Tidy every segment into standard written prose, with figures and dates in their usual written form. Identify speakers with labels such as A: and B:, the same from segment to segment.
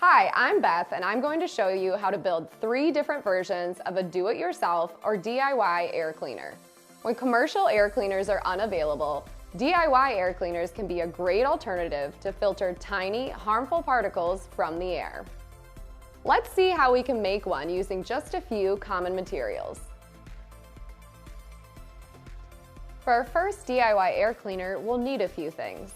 A: Hi, I'm Beth, and I'm going to show you how to build 3 different versions of a do-it-yourself or DIY air cleaner. When commercial air cleaners are unavailable, DIY air cleaners can be a great alternative to filter tiny, harmful particles from the air. Let's see how we can make one using just a few common materials. For our first DIY air cleaner, we'll need a few things.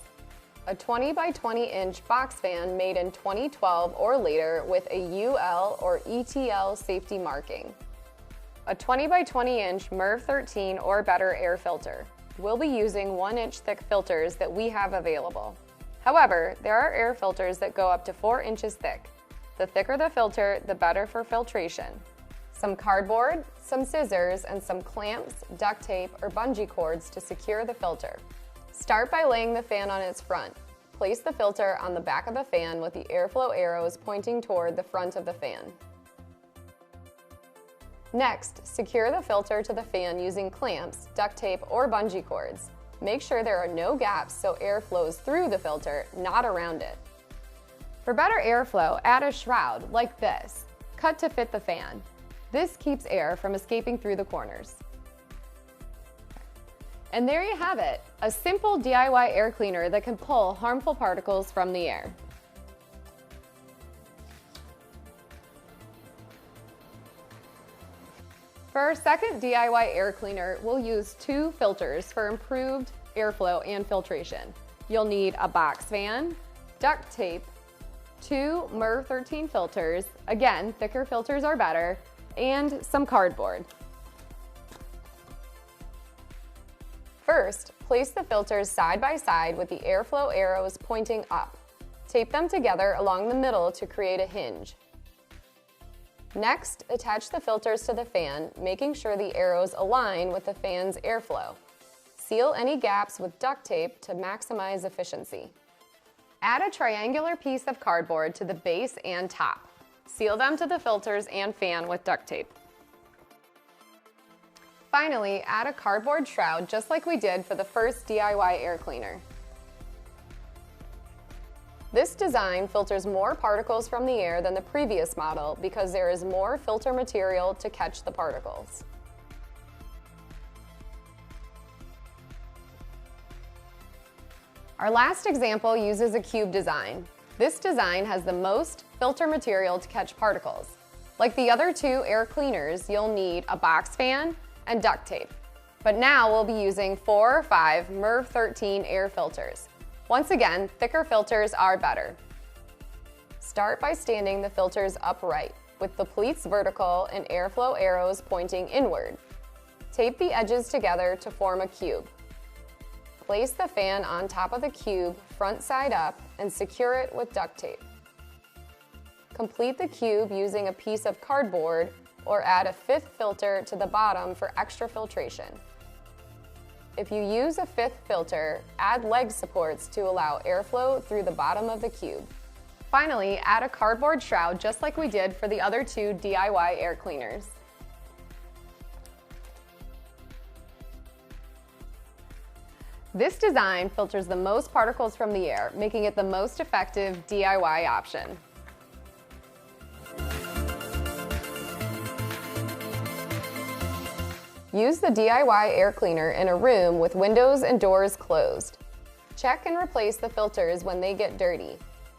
A: A 20 by 20 inch box fan made in 2012 or later with a UL or ETL safety marking. A 20 by 20 inch MERV 13 or better air filter. We'll be using 1-inch thick filters that we have available. However, there are air filters that go up to 4 inches thick. The thicker the filter, the better for filtration. Some cardboard, some scissors, and some clamps, duct tape, or bungee cords to secure the filter. Start by laying the fan on its front. Place the filter on the back of the fan with the airflow arrows pointing toward the front of the fan. Next, secure the filter to the fan using clamps, duct tape, or bungee cords. Make sure there are no gaps so air flows through the filter, not around it. For better airflow, add a shroud like this, cut to fit the fan. This keeps air from escaping through the corners. And there you have it, a simple DIY air cleaner that can pull harmful particles from the air. For our second DIY air cleaner, we'll use 2 filters for improved airflow and filtration. You'll need a box fan, duct tape, 2 MERV 13 filters, again, thicker filters are better, and some cardboard. First, place the filters side by side with the airflow arrows pointing up. Tape them together along the middle to create a hinge. Next, attach the filters to the fan, making sure the arrows align with the fan's airflow. Seal any gaps with duct tape to maximize efficiency. Add a triangular piece of cardboard to the base and top. Seal them to the filters and fan with duct tape. Finally, add a cardboard shroud just like we did for the first DIY air cleaner. This design filters more particles from the air than the previous model because there is more filter material to catch the particles. Our last example uses a cube design. This design has the most filter material to catch particles. Like the other 2 air cleaners, you'll need a box fan and duct tape. But now we'll be using 4 or 5 MERV 13 air filters. Once again, thicker filters are better. Start by standing the filters upright, with the pleats vertical and airflow arrows pointing inward. Tape the edges together to form a cube. Place the fan on top of the cube, front side up, and secure it with duct tape. Complete the cube using a piece of cardboard or add a 5th filter to the bottom for extra filtration. If you use a 5th filter, add leg supports to allow airflow through the bottom of the cube. Finally, add a cardboard shroud just like we did for the other 2 DIY air cleaners. This design filters the most particles from the air, making it the most effective DIY option. Use the DIY air cleaner in a room with windows and doors closed. Check and replace the filters when they get dirty.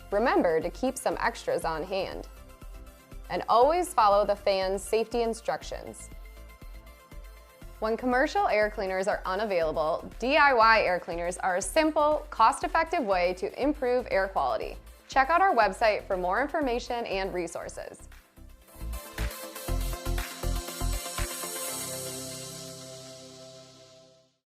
A: Remember to keep some extras on hand. And always follow the fan's safety instructions. When commercial air cleaners are unavailable, DIY air cleaners are a simple, cost-effective way to improve air quality. Check out our website for more information and resources.